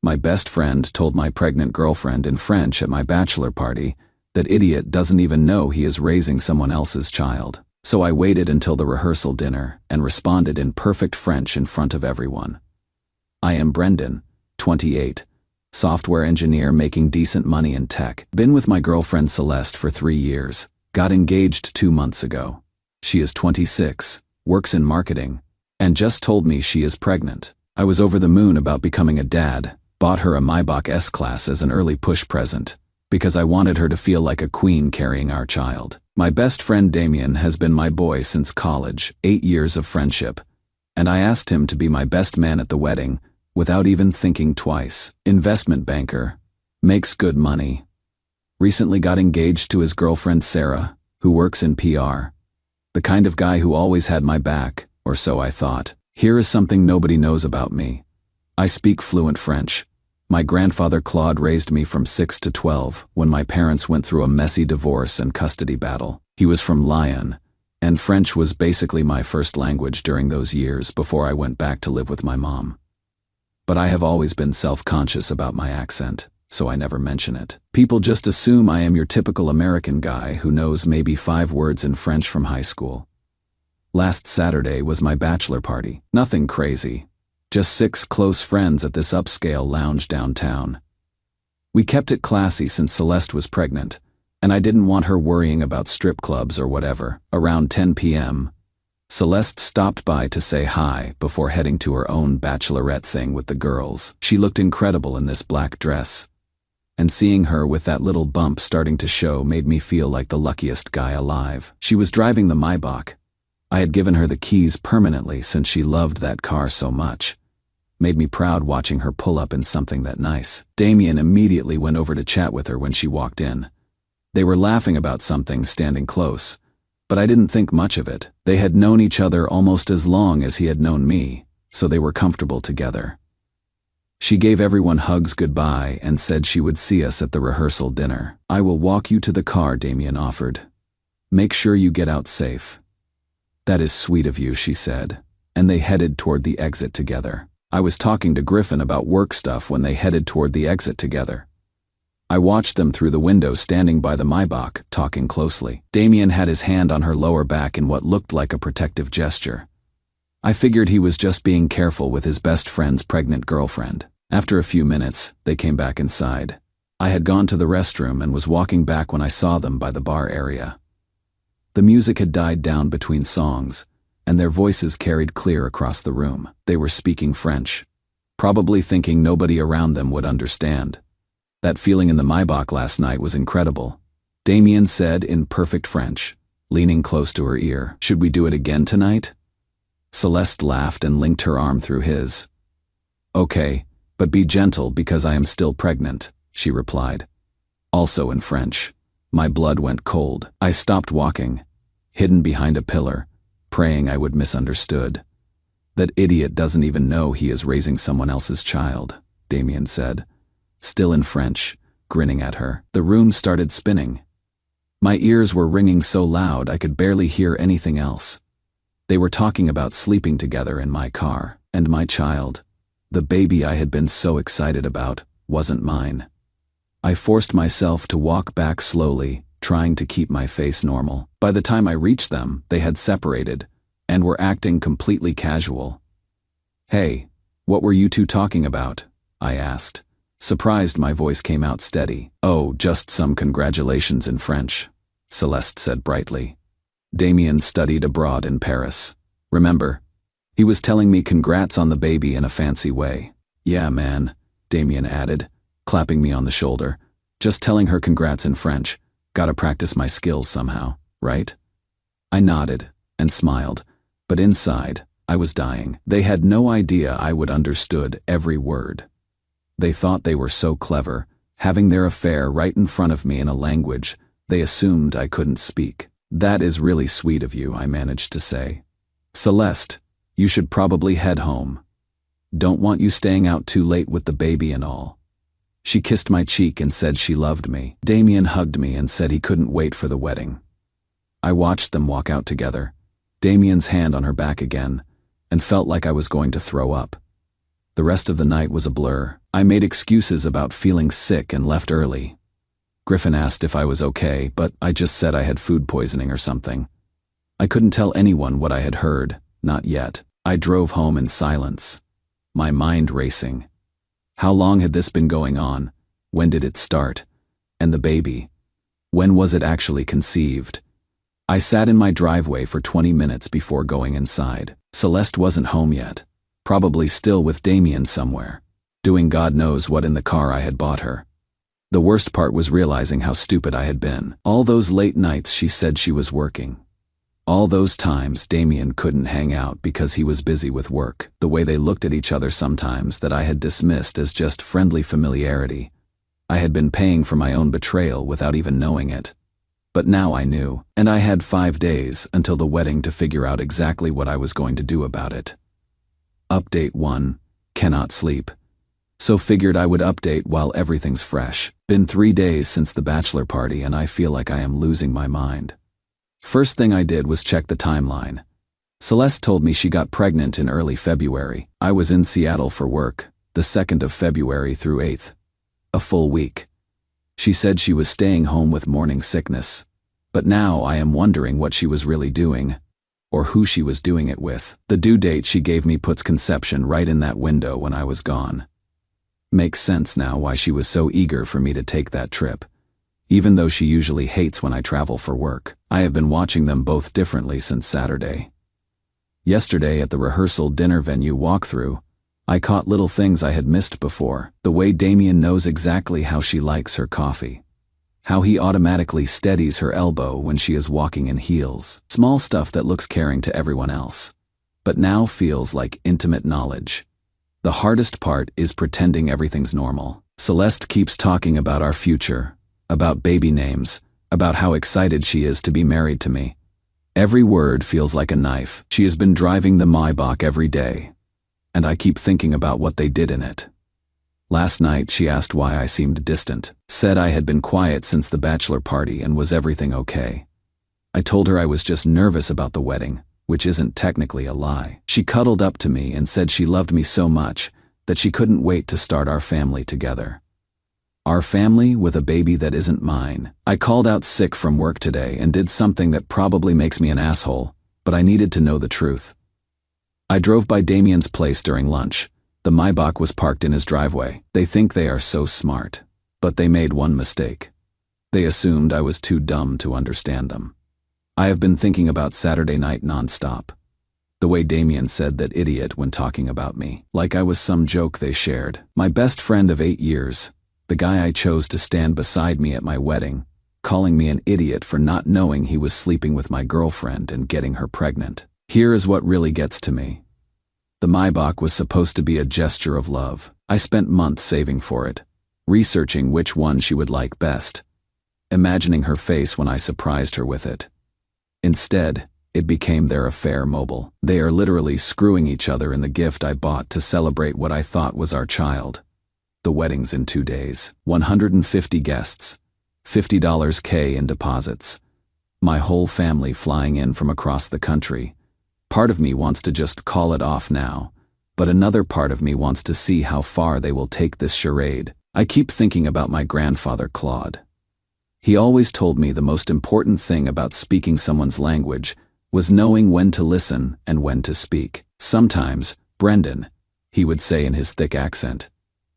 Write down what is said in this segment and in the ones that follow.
My best friend told my pregnant girlfriend in French at my bachelor party that idiot doesn't even know he is raising someone else's child. So I waited until the rehearsal dinner and responded in perfect French in front of everyone. I am Brendan, 28, software engineer making decent money in tech. Been with my girlfriend Celeste for 3 years. Got engaged 2 months ago. She is 26, works in marketing, and just told me she is pregnant. I was over the moon about becoming a dad, bought her a Maybach S-Class as an early push present, because I wanted her to feel like a queen carrying our child. My best friend Damien has been my boy since college, 8 years of friendship, and I asked him to be my best man at the wedding without even thinking twice. Investment banker, makes good money. Recently got engaged to his girlfriend Sarah, who works in PR. The kind of guy who always had my back, or so I thought. Here is something nobody knows about me. I speak fluent French. My grandfather Claude raised me from 6 to 12 when my parents went through a messy divorce and custody battle. He was from Lyon, and French was basically my first language during those years before I went back to live with my mom. But I have always been self-conscious about my accent, so I never mention it. People just assume I am your typical American guy who knows maybe 5 words in French from high school. Last Saturday was my bachelor party. Nothing crazy. Just 6 close friends at this upscale lounge downtown. We kept it classy since Celeste was pregnant, and I didn't want her worrying about strip clubs or whatever. Around 10 p.m., Celeste stopped by to say hi before heading to her own bachelorette thing with the girls. She looked incredible in this black dress, and seeing her with that little bump starting to show made me feel like the luckiest guy alive. She was driving the Maybach. I had given her the keys permanently since she loved that car so much. Made me proud watching her pull up in something that nice. Damien immediately went over to chat with her when she walked in. They were laughing about something standing close, but I didn't think much of it. They had known each other almost as long as he had known me, so they were comfortable together. She gave everyone hugs goodbye and said she would see us at the rehearsal dinner. I will walk you to the car, Damien offered. Make sure you get out safe. That is sweet of you, she said, and they headed toward the exit together. I was talking to Griffin about work stuff when they headed toward the exit together. I watched them through the window standing by the Maybach, talking closely. Damien had his hand on her lower back in what looked like a protective gesture. I figured he was just being careful with his best friend's pregnant girlfriend. After a few minutes, they came back inside. I had gone to the restroom and was walking back when I saw them by the bar area. The music had died down between songs, and their voices carried clear across the room. They were speaking French, probably thinking nobody around them would understand. That feeling in the Maybach last night was incredible. Damien said in perfect French, leaning close to her ear, "Should we do it again tonight?" Celeste laughed and linked her arm through his. "Okay, but be gentle because I am still pregnant," she replied. Also in French. My blood went cold. I stopped walking, hidden behind a pillar, praying I would misunderstood. "That idiot doesn't even know he is raising someone else's child," Damien said, still in French, grinning at her. The room started spinning. My ears were ringing so loud I could barely hear anything else. They were talking about sleeping together in my car, and my child, the baby I had been so excited about, wasn't mine. I forced myself to walk back slowly, trying to keep my face normal. By the time I reached them, they had separated, and were acting completely casual. "Hey, what were you two talking about?" I asked. Surprised my voice came out steady. "Oh, just some congratulations in French," Celeste said brightly. Damien studied abroad in Paris. Remember? He was telling me congrats on the baby in a fancy way. "Yeah, man," Damien added, clapping me on the shoulder. "Just telling her congrats in French. Gotta practice my skills somehow, right?" I nodded and smiled, but inside, I was dying. They had no idea I would understood every word. They thought they were so clever, having their affair right in front of me in a language they assumed I couldn't speak. "That is really sweet of you," I managed to say. "Celeste, you should probably head home. Don't want you staying out too late with the baby and all." She kissed my cheek and said she loved me. Damien hugged me and said he couldn't wait for the wedding. I watched them walk out together, Damien's hand on her back again, and felt like I was going to throw up. The rest of the night was a blur. I made excuses about feeling sick and left early. Griffin asked if I was okay, but I just said I had food poisoning or something. I couldn't tell anyone what I had heard, not yet. I drove home in silence, my mind racing. How long had this been going on? When did it start? And the baby? When was it actually conceived? I sat in my driveway for 20 minutes before going inside. Celeste wasn't home yet, probably still with Damien somewhere, doing God knows what in the car I had bought her. The worst part was realizing how stupid I had been. All those late nights she said she was working. All those times Damien couldn't hang out because he was busy with work. The way they looked at each other sometimes that I had dismissed as just friendly familiarity. I had been paying for my own betrayal without even knowing it. But now I knew, and I had 5 days until the wedding to figure out exactly what I was going to do about it. Update 1. Cannot sleep. So figured I would update while everything's fresh. Been 3 days since the bachelor party and I feel like I am losing my mind. First thing I did was check the timeline. Celeste told me she got pregnant in early February. I was in Seattle for work, the 2nd of February through 8th. A full week. She said she was staying home with morning sickness. But now I am wondering what she was really doing, or who she was doing it with. The due date she gave me puts conception right in that window when I was gone. Makes sense now why she was so eager for me to take that trip. Even though she usually hates when I travel for work, I have been watching them both differently since Saturday. Yesterday at the rehearsal dinner venue walkthrough, I caught little things I had missed before. The way Damien knows exactly how she likes her coffee. How he automatically steadies her elbow when she is walking in heels. Small stuff that looks caring to everyone else, but now feels like intimate knowledge. The hardest part is pretending everything's normal. Celeste keeps talking about our future, about baby names, about how excited she is to be married to me. Every word feels like a knife. She has been driving the Maybach every day, and I keep thinking about what they did in it. Last night she asked why I seemed distant, said I had been quiet since the bachelor party and was everything okay. I told her I was just nervous about the wedding, which isn't technically a lie. She cuddled up to me and said she loved me so much that she couldn't wait to start our family together. Our family with a baby that isn't mine. I called out sick from work today and did something that probably makes me an asshole, but I needed to know the truth. I drove by Damien's place during lunch. The Maybach was parked in his driveway. They think they are so smart, but they made one mistake. They assumed I was too dumb to understand them. I have been thinking about Saturday night nonstop. The way Damien said that idiot when talking about me, like I was some joke they shared. My best friend of 8 years, the guy I chose to stand beside me at my wedding, calling me an idiot for not knowing he was sleeping with my girlfriend and getting her pregnant. Here is what really gets to me. The Maybach was supposed to be a gesture of love. I spent months saving for it, researching which one she would like best, imagining her face when I surprised her with it. Instead, it became their affair mobile. They are literally screwing each other in the gift I bought to celebrate what I thought was our child. The wedding's in 2 days, 150 guests, $50 K in deposits. My whole family flying in from across the country. Part of me wants to just call it off now, but another part of me wants to see how far they will take this charade. I keep thinking about my grandfather Claude. He always told me the most important thing about speaking someone's language was knowing when to listen and when to speak. Sometimes, Brendan, he would say in his thick accent,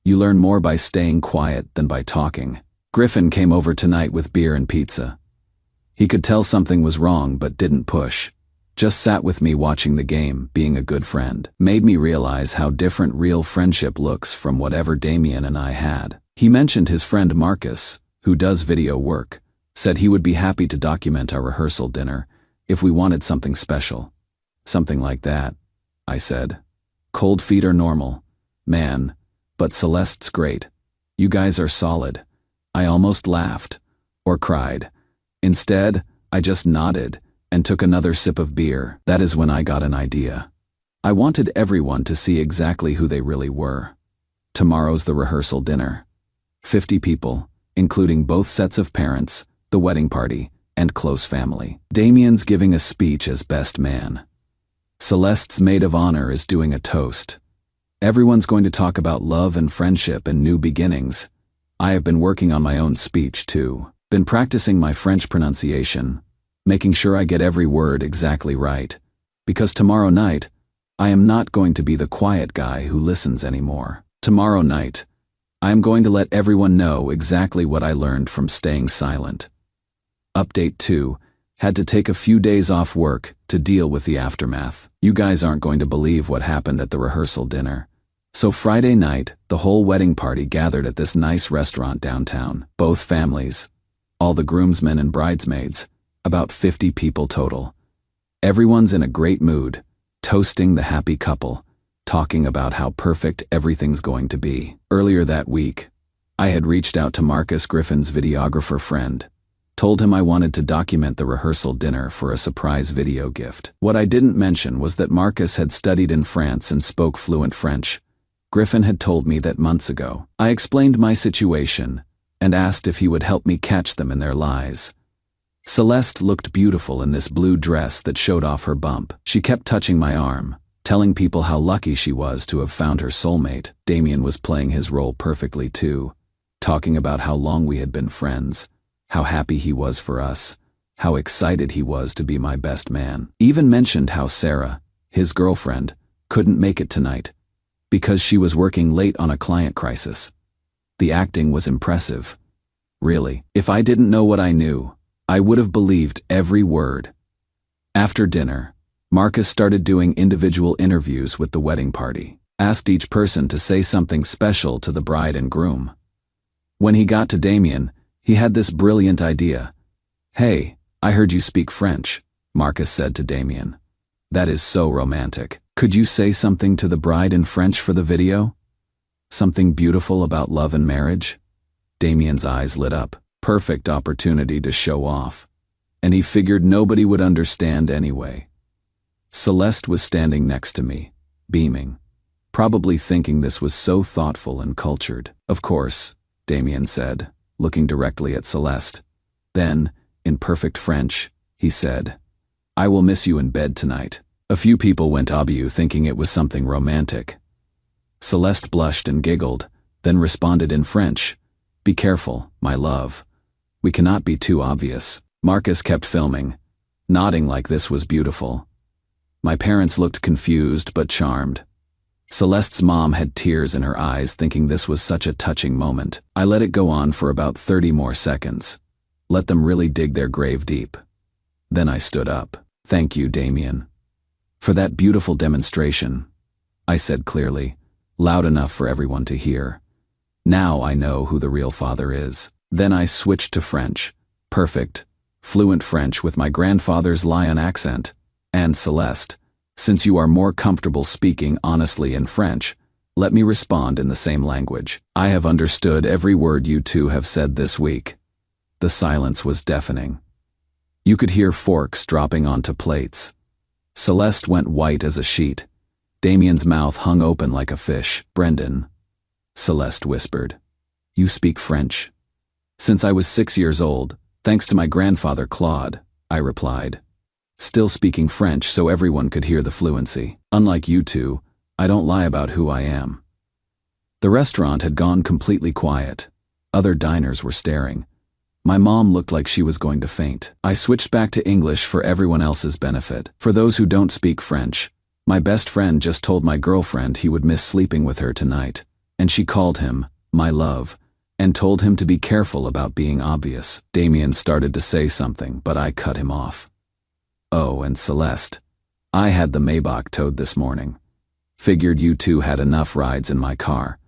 you learn more by staying quiet than by talking. Griffin came over tonight with beer and pizza. He could tell something was wrong but didn't push. Just sat with me watching the game, being a good friend. Made me realize how different real friendship looks from whatever Damien and I had. He mentioned his friend Marcus, who does video work, said he would be happy to document our rehearsal dinner if we wanted something special. Something like that, I said. Cold feet are normal. Man, but Celeste's great. You guys are solid. I almost laughed, or cried. Instead, I just nodded and took another sip of beer. That is when I got an idea. I wanted everyone to see exactly who they really were. Tomorrow's the rehearsal dinner. 50 people, including both sets of parents, the wedding party, and close family. Damien's giving a speech as best man. Celeste's maid of honor is doing a toast. Everyone's going to talk about love and friendship and new beginnings. I have been working on my own speech too. Been practicing my French pronunciation, making sure I get every word exactly right. Because tomorrow night, I am not going to be the quiet guy who listens anymore. Tomorrow night, I am going to let everyone know exactly what I learned from staying silent. Update 2. Had to take a few days off work to deal with the aftermath. You guys aren't going to believe what happened at the rehearsal dinner. So Friday night, the whole wedding party gathered at this nice restaurant downtown. Both families, all the groomsmen and bridesmaids, about 50 people total. Everyone's in a great mood, toasting the happy couple, talking about how perfect everything's going to be. Earlier that week, I had reached out to Marcus Griffin's videographer friend, told him I wanted to document the rehearsal dinner for a surprise video gift. What I didn't mention was that Marcus had studied in France and spoke fluent French. Griffin had told me that months ago. I explained my situation and asked if he would help me catch them in their lies. Celeste looked beautiful in this blue dress that showed off her bump. She kept touching my arm, telling people how lucky she was to have found her soulmate. Damien was playing his role perfectly too, talking about how long we had been friends, how happy he was for us, how excited he was to be my best man. Even mentioned how Sarah, his girlfriend, couldn't make it tonight because she was working late on a client crisis. The acting was impressive. Really, if I didn't know what I knew, I would have believed every word. After dinner, Marcus started doing individual interviews with the wedding party, asked each person to say something special to the bride and groom. When he got to Damien, he had this brilliant idea. "Hey, I heard you speak French," Marcus said to Damien. "That is so romantic. Could you say something to the bride in French for the video? Something beautiful about love and marriage?" Damien's eyes lit up. Perfect opportunity to show off. And he figured nobody would understand anyway. Celeste was standing next to me, beaming, probably thinking this was so thoughtful and cultured. "Of course," Damien said, looking directly at Celeste. Then, in perfect French, he said, "I will miss you in bed tonight." A few people went obvious thinking it was something romantic. Celeste blushed and giggled, then responded in French, "Be careful, my love. We cannot be too obvious." Marcus kept filming, nodding like this was beautiful. My parents looked confused but charmed. Celeste's mom had tears in her eyes thinking this was such a touching moment. I let it go on for about 30 more seconds. Let them really dig their grave deep. Then I stood up. "Thank you, Damien, for that beautiful demonstration," I said clearly, loud enough for everyone to hear. "Now I know who the real father is." Then I switched to French. Perfect, fluent French with my grandfather's Lyon accent. "And Celeste, since you are more comfortable speaking honestly in French, let me respond in the same language. I have understood every word you two have said this week." The silence was deafening. You could hear forks dropping onto plates. Celeste went white as a sheet. Damien's mouth hung open like a fish. "Brendan," Celeste whispered, "you speak French?" "Since I was 6 years old, thanks to my grandfather Claude," I replied, still speaking French so everyone could hear the fluency. "Unlike you two, I don't lie about who I am." The restaurant had gone completely quiet. Other diners were staring. My mom looked like she was going to faint. I switched back to English for everyone else's benefit. "For those who don't speak French, my best friend just told my girlfriend he would miss sleeping with her tonight, and she called him, my love, and told him to be careful about being obvious." Damien started to say something, but I cut him off. "Oh, and Celeste, I had the Maybach towed this morning. Figured you two had enough rides in my car."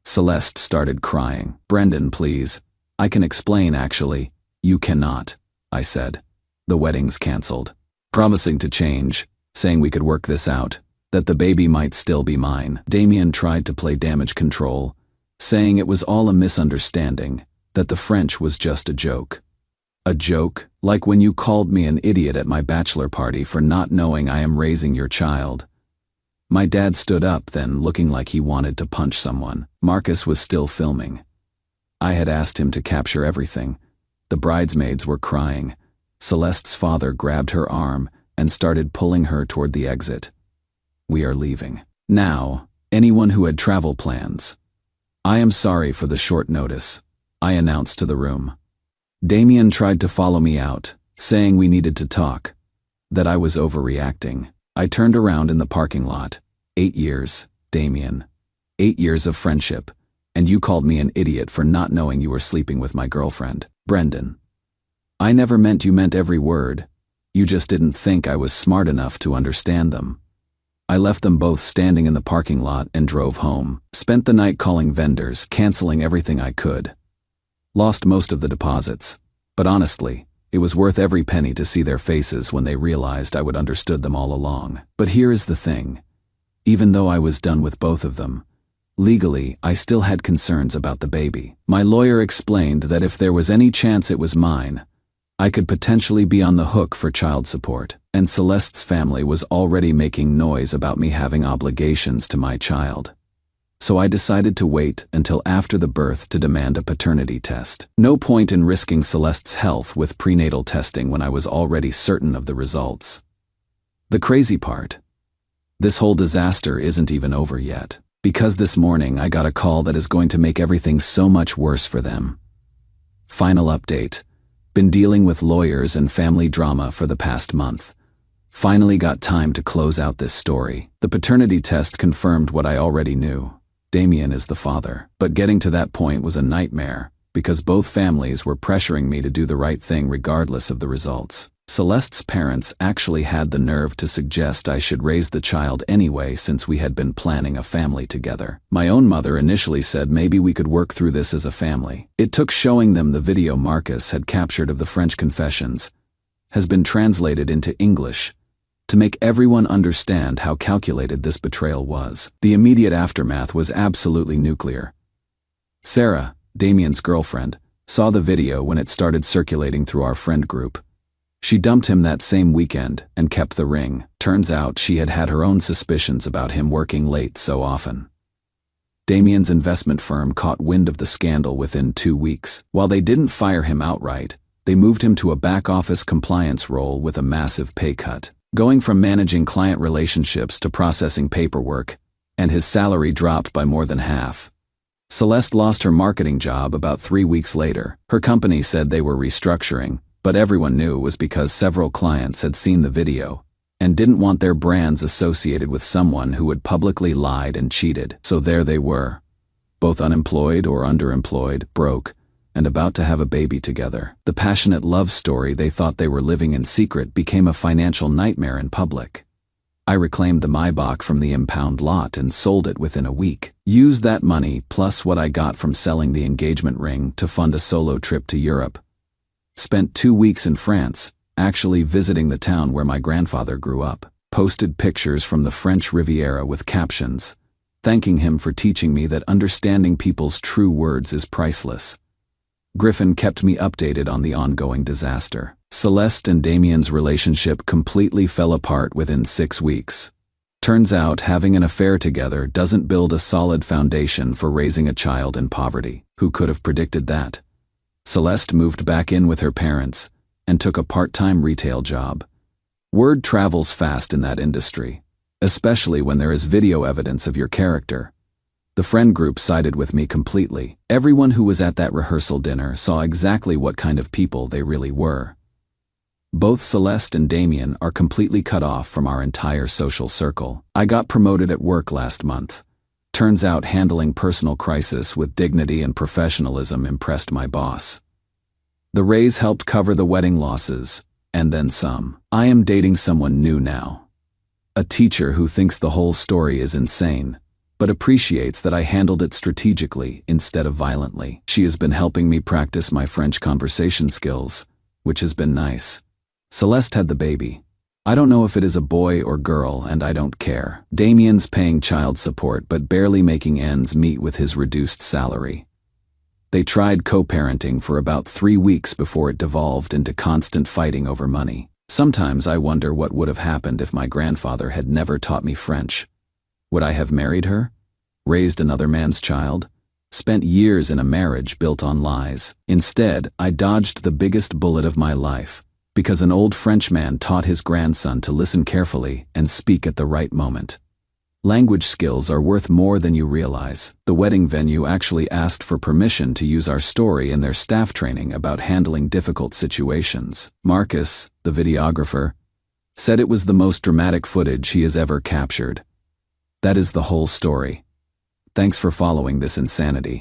Celeste started crying. "Brendan, please. I can explain actually." "You cannot," I said. "The wedding's cancelled." Promising to change, saying we could work this out, that the baby might still be mine. Damien tried to play damage control, saying it was all a misunderstanding, that the French was just a joke. A joke, like when you called me an idiot at my bachelor party for not knowing I am raising your child. My dad stood up then, looking like he wanted to punch someone. Marcus was still filming. I had asked him to capture everything. The bridesmaids were crying. Celeste's father grabbed her arm and started pulling her toward the exit. "We are leaving." Now, anyone who had travel plans. "I am sorry for the short notice," I announced to the room. Damien tried to follow me out, saying we needed to talk, that I was overreacting. I turned around in the parking lot. 8 years, Damien. 8 years of friendship, and you called me an idiot for not knowing you were sleeping with my girlfriend, Brendan. I never meant you meant every word. You just didn't think I was smart enough to understand them. I left them both standing in the parking lot and drove home. Spent the night calling vendors, canceling everything I could. Lost most of the deposits, but honestly, it was worth every penny to see their faces when they realized I would understood them all along. But here is the thing. Even though I was done with both of them, legally, I still had concerns about the baby. My lawyer explained that if there was any chance it was mine, I could potentially be on the hook for child support, and Celeste's family was already making noise about me having obligations to my child. So I decided to wait until after the birth to demand a paternity test. No point in risking Celeste's health with prenatal testing when I was already certain of the results. The crazy part: this whole disaster isn't even over yet, because this morning I got a call that is going to make everything so much worse for them. Final update. Been dealing with lawyers and family drama for the past month. Finally got time to close out this story. The paternity test confirmed what I already knew. Damien is the father. But getting to that point was a nightmare, because both families were pressuring me to do the right thing regardless of the results. Celeste's parents actually had the nerve to suggest I should raise the child anyway since we had been planning a family together. My own mother initially said maybe we could work through this as a family. It took showing them the video Marcus had captured of the French confessions, has been translated into English, to make everyone understand how calculated this betrayal was. The immediate aftermath was absolutely nuclear. Sarah, Damien's girlfriend, saw the video when it started circulating through our friend group. She dumped him that same weekend and kept the ring. Turns out she had had her own suspicions about him working late so often. Damien's investment firm caught wind of the scandal within 2 weeks. While they didn't fire him outright, they moved him to a back-office compliance role with a massive pay cut, going from managing client relationships to processing paperwork, and his salary dropped by more than half. Celeste lost her marketing job about 3 weeks later. Her company said they were restructuring, but everyone knew it was because several clients had seen the video and didn't want their brands associated with someone who had publicly lied and cheated. So there they were, both unemployed or underemployed, broke, and about to have a baby together. The passionate love story they thought they were living in secret became a financial nightmare in public. I reclaimed the Maybach from the impound lot and sold it within a week. Used that money plus what I got from selling the engagement ring to fund a solo trip to Europe. Spent 2 weeks in France, actually visiting the town where my grandfather grew up. Posted pictures from the French Riviera with captions, thanking him for teaching me that understanding people's true words is priceless. Griffin kept me updated on the ongoing disaster. Celeste and Damien's relationship completely fell apart within 6 weeks. Turns out having an affair together doesn't build a solid foundation for raising a child in poverty. Who could have predicted that? Celeste moved back in with her parents and took a part-time retail job. Word travels fast in that industry, especially when there is video evidence of your character. The friend group sided with me completely. Everyone who was at that rehearsal dinner saw exactly what kind of people they really were. Both Celeste and Damien are completely cut off from our entire social circle. I got promoted at work last month. Turns out handling personal crisis with dignity and professionalism impressed my boss. The raise helped cover the wedding losses, and then some. I am dating someone new now. A teacher who thinks the whole story is insane, but appreciates that I handled it strategically instead of violently. She has been helping me practice my French conversation skills, which has been nice. Celeste had the baby. I don't know if it is a boy or girl, and I don't care. Damien's paying child support but barely making ends meet with his reduced salary. They tried co-parenting for about 3 weeks before it devolved into constant fighting over money. Sometimes I wonder what would have happened if my grandfather had never taught me French. Would I have married her? Raised another man's child? Spent years in a marriage built on lies? Instead, I dodged the biggest bullet of my life, because an old Frenchman taught his grandson to listen carefully and speak at the right moment. Language skills are worth more than you realize. The wedding venue actually asked for permission to use our story in their staff training about handling difficult situations. Marcus, the videographer, said it was the most dramatic footage he has ever captured. That is the whole story. Thanks for following this insanity.